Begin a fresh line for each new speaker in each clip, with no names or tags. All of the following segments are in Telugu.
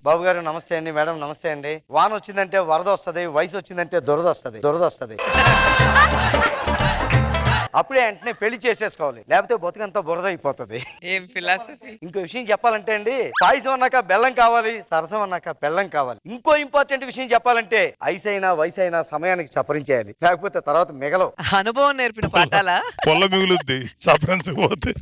బాబు గారు నమస్తే అండి, మేడం నమస్తే అండి. వాన వచ్చిందంటే వరద వస్తుంది, వయసు వచ్చిందంటే దురద వస్తుంది. అప్పుడే వెంటనే పెళ్లి చేసేసుకోవాలి, లేకపోతే బతుకంతా బురద అయిపోతుంది.
ఏం ఫిలాసఫీ.
ఇంకో విషయం చెప్పాలంటే అండి, పాయసం అన్నాక బెల్లం కావాలి, సరసం అన్నాక బెల్లం కావాలి. ఇంకో ఇంపార్టెంట్ విషయం చెప్పాలంటే ఐసైనా వయసైనా సమయానికి చప్పరించేయాలి, లేకపోతే తర్వాత మిగలవు.
అనుభవం నేర్పిన పాఠాలా?
పొల్ల మిగులుద్ది చప్పరించకపోతే.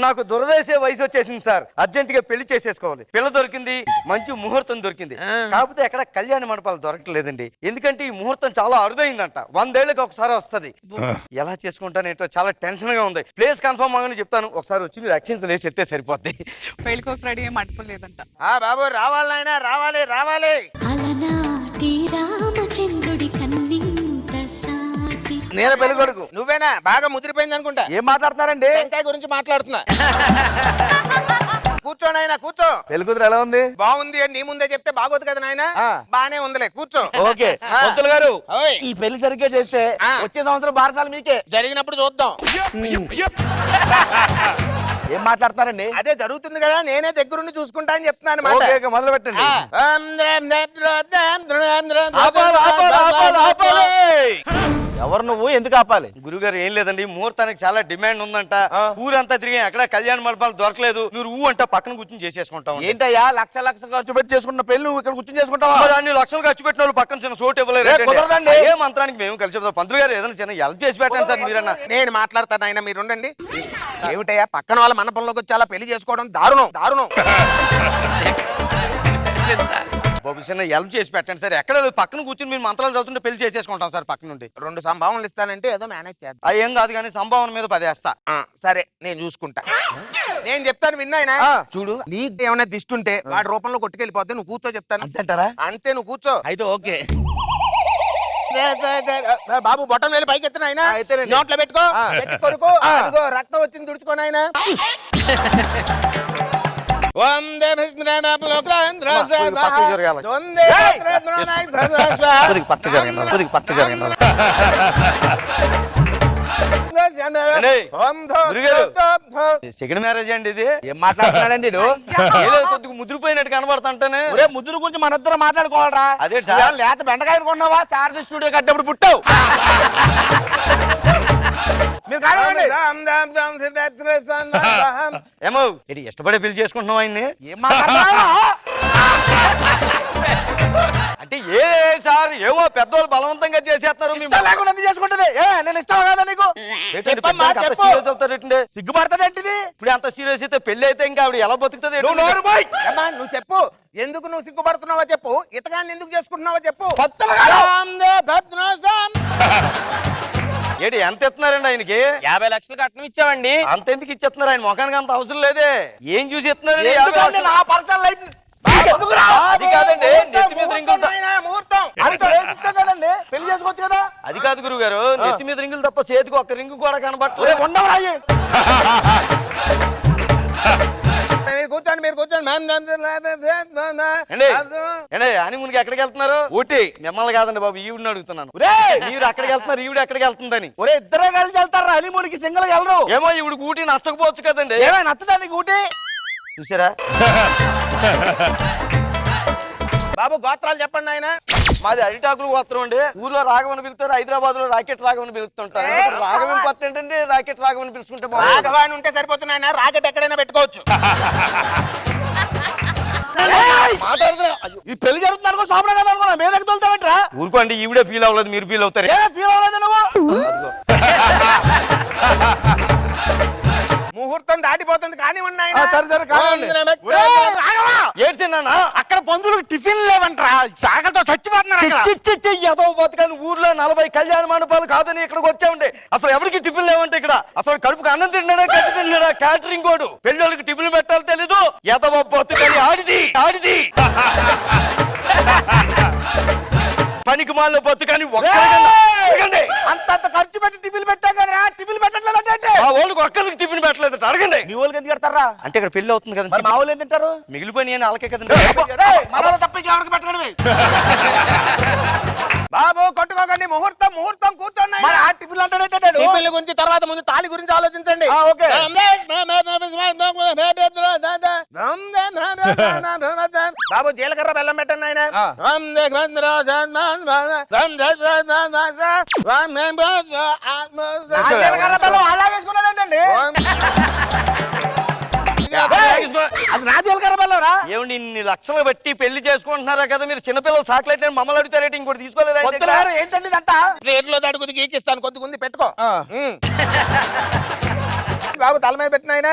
నాకు దురదేసే వయసు వచ్చేసింది సార్, అర్జెంట్ గా పెళ్లి చేసేసుకోవాలి. పిల్ల దొరికింది, మంచి ముహూర్తం దొరికింది. కాకపోతే ఎక్కడ కళ్యాణ మండపాలు దొరకట్లేదండి. ఎందుకంటే ఈ ముహూర్తం చాలా అరుదైందంట, 100 ఏళ్ళకి ఒకసారి వస్తుంది. ఎలా చేసుకుంటానేంటో చాలా టెన్షన్ గా ఉంది. ప్లేస్ కన్ఫర్మ్ అవని చెప్తాను, ఒకసారి వచ్చి మీరు అక్షింతలు వేసి చెప్తే సరిపోద్ది.
పెళ్ళికొక రెడీ ఏం అట్టుకోలేదంట.
బాబు రావాలి నాయనా, రావాలి రావాలి.
అలనాటి రామచంద్రుడి కన్నింత సాటి.
నేను పెళ్లి కొడుకు, నువ్వేనా? బాగా ముదిరిపోయింది అనుకుంటా.
ఏం మాట్లాడుతున్నారండి?
టెంకాయ గురించి మాట్లాడుతున్నా. కూర్చో నాయనా, కూర్చో.
పెళ్లి కూతురు ఎలా ఉంది?
బాగుంది అని నీ ముందే చెప్తే బాగోదు కదా నాయనా. బానే ఉందిలే, కూర్చో.
ఓకే పంతులు గారు,
ఓయ్.
ఈ పెళ్లి సరిగ్గా చేస్తే వచ్చే సంవత్సరం బారసాలు మీకే.
జరిగినప్పుడు చూద్దాం.
ఏం మాట్లాడతారండి?
అదే జరుగుతుంది కదా, నేనే దగ్గరుండి చూసుకుంటా అని చెప్తున్నాను.
మొదలు పెట్టండి. ఎవరు నువ్వు, ఎందుకు ఆపాలి? గురుగారు ఏం లేదండి, ముహూర్తానికి చాలా డిమాండ్ ఉందంట. ఊరంతా తిరిగి ఎక్కడ కళ్యాణ మండపాలు దొరకలేదు. మీరు ఊ అంటే పక్కన కూర్చొని చేసేసుకుంటాం. ఏంటయ్యా లక్ష ఖర్చు పెట్టి చేసుకున్న పెళ్లి నువ్వు ఇక్కడ కూర్చొని చేసుకుంటావా? అన్ని లక్షలు ఖర్చు పెట్టిన వాళ్ళు పక్కన చిన్న చోటు ఇవ్వలేదు. ఏ మంత్రానికి మేము కలిసి చెప్తాం. పంతులు గారు ఏదైనా చిన్న హెల్ప్ చేసి పెట్టండి సార్ మీరన్నా.
నేను మాట్లాడతాను ఆయన, మీరు ఉండండి. ఏమిటయ్యా పక్కన వాళ్ళ మండపంలోకి వచ్చి అలా పెళ్లి చేసుకోవడం దారుణం, దారుణం.
బాబు చిన్న హెల్ప్ చేసి పెట్టండి సార్. ఎక్కడ పక్కన కూర్చొని మీరు మంత్రాలు చదువుతుంటే పెళ్లి చేసేసుకుంటాం సార్ పక్క నుండి.
2 సంభావనలు ఇస్తానంటే ఏదో మేనేజ్ చేద్దాం.
అది ఏం కాదు కానీ సంభావన మీద 10 వేస్తా.
సరే నేను చూసుకుంటా. నేను చెప్తాను విన్నాయన. చూడు, నీకు ఏమైనా దిష్టి ఉంటే వాడి రూపంలో కొట్టుకెళ్ళిపోతే నువ్వు కూర్చో చెప్తాను.
అంతేంటారా?
అంతే, నువ్వు కూర్చో.
అయితే ఓకే.
బాబు బొట్టం వెళ్ళి పైకి ఎత్తున ఆయన, నోట్లో పెట్టుకో, పెట్టి కొరుకో. అదిగో రక్తం వచ్చింది, తుడుచుకోను ఆయన.
సెకండ్ మ్యారేజ్ అండి ఇది.
ఏం మాట్లాడుతున్నాడండి?
కొద్దిగా ముదిరిపోయినట్టు కనబడుతుంటానే.
ముద్దురు గురించి మన ఇద్దరు మాట్లాడుకోవాలరా.
అదే సార్,
లేత బెండకాయలు కొన్నావా? శారద స్టూడియో కట్టేప్పుడు పుట్టావు. మీరు కానివ్వండి.
ఏమో ఇది ఇష్టపడే పెళ్లి చేసుకుంటున్నాం ఆయన్ని.
ఏం మాట్లాడుతున్నావు?
అంటే ఏ సార్, ఏమో పెద్దవాళ్ళు బలవంతంగా చేసేస్తున్నారు.
లేకుండా ఎందుకు చేసుకుంటది? నేను ఇష్టం కదా నీకు? సిగ్గుపడుతుంది ఏంటిది?
ఇప్పుడు అంత సీరియస్ అయితే పెళ్లి అయితే ఇంకా ఆవిడ ఎలా బతుకుతుంది?
నువ్వు చెప్పు, ఎందుకు నువ్వు సిగ్గుపడుతున్నావో చెప్పు. ఇతగాన్ని ఎందుకు చేసుకుంటున్నావో చెప్పు.
ఏంటి ఎంత ఇస్తున్నారండి ఆయనకి?
50 లక్షలు కట్నం ఇచ్చామండి.
అంత ఎందుకు ఇచ్చేస్తున్నారు? ఆయన ముఖానికి అంత అవసరం లేదే. ఏం చూసి ఇస్తున్నారండి?
నా పర్సనల్ లైఫ్
అది కాదండి, నెత్తి మీద రింగులు
పెళ్లి చేసుకోవచ్చు కదా.
అది కాదు గురువు గారు, నెత్తి మీద రింగులు తప్ప చేతికి ఒక్క రింగు కూడా కనబట్టలేదు.
కూర్చోండి, మీరు కూర్చోండి.
హనీమూన్కి ఎక్కడికి వెళ్తున్నారు?
ఊటీ.
మిమ్మల్ని కాదండి బాబు, ఈవిడిని అడుగుతున్నాను. మీరు అక్కడికి వెళ్తున్నారు, ఈవిడ ఎక్కడికి వెళ్తుందని.
ఒరే ఇద్దరే కలిసి వెళ్తారా హనీమూన్కి? సింగిల్ వెళ్ళరు.
ఏమో ఈవిడికి ఊటీ నచ్చకపోవచ్చు కదండి.
ఏమైనా నచ్చదా నీకు ఊటీ?
చూసారా
బాబు గోత్రాలు చెప్పండి ఆయన.
మాది అరిటాకులు గోత్రం అండి. ఊర్లో రాఘవని పిలుస్తారు, హైదరాబాద్ లో రాకెట్ రాఘవని పిలుస్తుంటారు. రాఘవ ఇంపార్టెంట్ అండి, రాకెట్ రాఘవని పిలుచుకుంటే
రాఘవాని ఉంటే సరిపోతుంది ఆయన. రాకెట్ ఎక్కడైనా పెట్టుకోవచ్చు. ఈ పెళ్లి జరుగుతుంది అనుకో, సామరా కదా అనుకున్నా. మీద తోలుతామంటరా?
ఊరుకోండి, ఈవిడే ఫీల్ అవ్వలేదు, మీరు ఫీల్ అవుతారు.
ఫీల్ అవ్వలేదు నువ్వు. ముహూర్తం దాటిపోతుంది కానీ ఉన్నాయి.
ఏడ్చిన్నా
అక్కడ పందులకు టిఫిన్ లేవంటరా, సాగలతో చచ్చిపోతున్నారు.
బతుకని ఊర్లో 40 కళ్యాణ మండపాలు కాదని ఇక్కడికి వచ్చామండి. అసలు ఎవరికి టిఫిన్ లేవంటే ఇక్కడ. అసలు కడుపుకి అన్నం తిన్నాడా, గడ్డి తిన్నాడా? Catering code. పెళ్ళోళ్ళకి టిఫిన్ పెట్టాలి తెలీదు. ఎదవ బతుకని ఆడిది ఆడిది పనికి మాల్లో బతుకని
అంత ఖర్చు పెట్టి టిఫిన్ పెట్టా కదా, టిఫిన్ పెట్టట్లేదు అంటే
మా వాళ్ళకి ఒక్కరికి టిఫిన్ పెట్టలేదు. అడగండి.
మీ వాళ్ళకి ఎందుకు పెడతారా?
అంటే ఇక్కడ పెళ్లి అవుతుంది కదా,
మా వాళ్ళు ఏం తింటారు?
మిగిలిపోయిన వాళ్ళకే కదండి.
తప్ప ఎవరికి పెట్టకండి. బాబు కొట్టుకోకండి, ముహూర్తం ముహూర్తం కూర్చోండి.
మరి ఆ టిఫిన్ అంటాడేంటాడు?
టిఫిన్ల గురించి తర్వాత ముందు తాళి గురించి ఆలోచించండి.
ఓకే.
బాబు జీలకర్ర బెల్లం పెట్టండి ఆయన.
జీలకర్ర బెల్లం అలా వేసుకున్నాడంటండి. అది నా జీలకర్ర బెల్లం రా. ఏమండి ఇన్ని లక్షలు పెట్టి పెళ్లి చేసుకుంటున్నారా కదా మీరు, చిన్నపిల్లలు చాక్లెట్ అని మమ్మల్ని అడుగుతారేంటి? ఇంకోటి తీసుకోలేదా? ఏంటండి ఇదంతా?
రేట్లో అడుగుది గీకిస్తాను, కొద్ది ఉంది పెట్టుకో. బాబు తల మీద పెట్టిన ఆయన.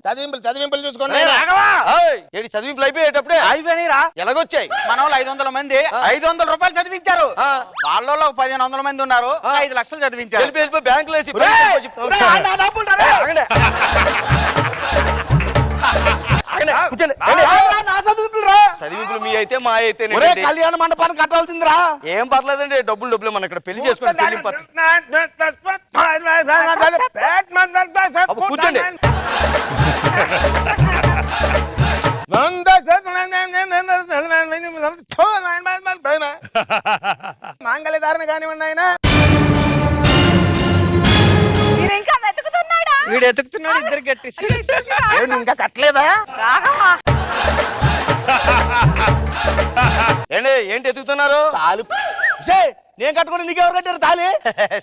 చదివింపులు చూసుకోండి.
ఏడి చదివింపులు అయిపోయేటప్పుడే
అయిపోయినా
ఎలాగొచ్చాయి?
మన వాళ్ళు 500 మంది 500 రూపాయలు చదివించారు. వాళ్ళలో 1500 మంది ఉన్నారు, 5 లక్షలు చదివించారు.
వెళ్ళిపోయి బ్యాంకులో వేసి చదివింపులు మీ అయితే మా అయితే
కళ్యాణ మండపాన్ని కట్టాల్సిందిరా.
ఏం పర్లేదండి, డబ్బులు మనం ఇక్కడ పెళ్లి చేసుకుని కూర్చోండి.
మాంగళ్యధారణ కానివ్వండి ఆయన.
మీరు ఇంకా వెతుకుతున్నాడా?
వీడు ఎతుకుతున్నాడు, ఇద్దరు కట్టేసి.
ఇంకా కట్టలేదా?
ఏంటి ఎత్తుకుతున్నారు? నేను కట్టుకుని నీకెవరు కట్టారు తాళి?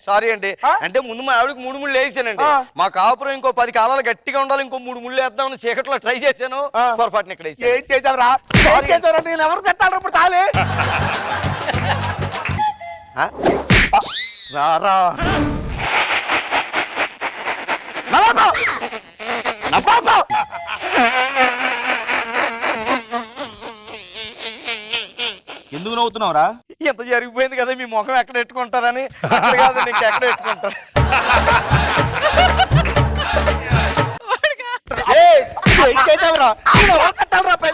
సారీ అండి, అంటే ముందు మా ఆవిడకి 3 ముళ్ళు వేసానండి. మా కాపురం ఇంకో 10 కాలాలు గట్టిగా ఉండాలి, ఇంకో 3 ముళ్ళు వేద్దామని చీకట్లో ట్రై చేశాను. పొరపాటున ఇక్కడ
ఏం చేసావురా? నేను ఎవరు కట్టాలి ఇప్పుడు తాళి?
రారా ఎందుకు నవ్వుతున్నావురా? ఎంత జరిగిపోయింది కదా, మీ ముఖం ఎక్కడ పెట్టుకుంటారని. అక్కడ కాదు, నీకు ఎక్కడ పెట్టుకుంటారు.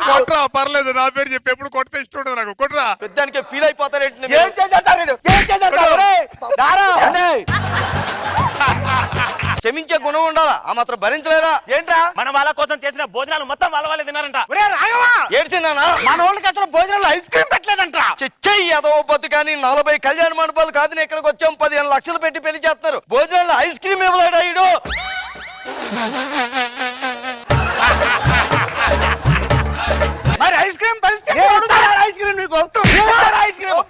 కొట్రా పర్లేదు, నా పేరు చెప్పి ఎప్పుడు కొడితే ఇష్టం ఉండదు నాకు. కొట్రా.
పెద్దానికి ఫీల్ అయిపోతారేంటి?
ఏం చేశారు సార్? ఏం చేశారు సార్?
క్షమించే గుణం ఉండాలా, ఆ మాత్రం భరించలేరా?
ఏంట్రా?
మన వాళ్ళ కోసం చేసిన భోజనాలు మొత్తం వాళ్ళ వాళ్ళే తిన్నారంట.
ఏడ్చినానా?
మన వాళ్ళకి అసలు భోజనాలు ఐస్ క్రీమ్ పెట్టలేదంట.
చిచ్చయ్యి అదో బతు కానీ 40 కళ్యాణ మండపాలు కాదు, నేను ఇక్కడికి వచ్చాం 15 లక్షలు పెట్టి పెళ్లి చేస్తారు. భోజనాల్లో ఐస్ క్రీమ్ ఇవ్వలేడా ఈడు?
మరి ఐస్ క్రీమ్ పరిస్థితి ఐస్ క్రీమ్ నీకు ఐస్ క్రీమ్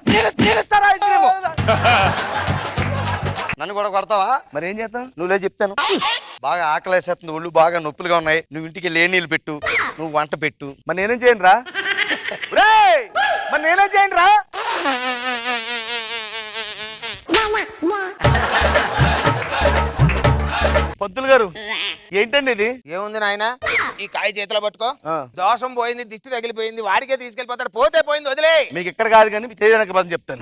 నన్ను కూడా కొడతావా?
మరి ఏం చేద్దాం?
నువ్వులే చెప్తాను. బాగా ఆకలేసేస్తుంది, ఒళ్ళు బాగా నొప్పులుగా ఉన్నాయి. నువ్వు ఇంటికి నీళ్ళు పెట్టు, నువ్వు వంట పెట్టు.
మరి నేనేం చేయండి రా? మరి నేనేం చేయండి రా?
పంతులు గారు ఏంటండి ఇది?
ఏముంది నాయన, ఈ కాయ చేతిలో పట్టుకో. దోషం పోయింది, దిష్టి తగిలిపోయింది, వాడికే తీసుకెళ్ళిపోతాడు. పోతే పోయింది, వదిలే.
మీకు ఇక్కడ కాదు కానీ చేయడానికి పని చెప్తాను.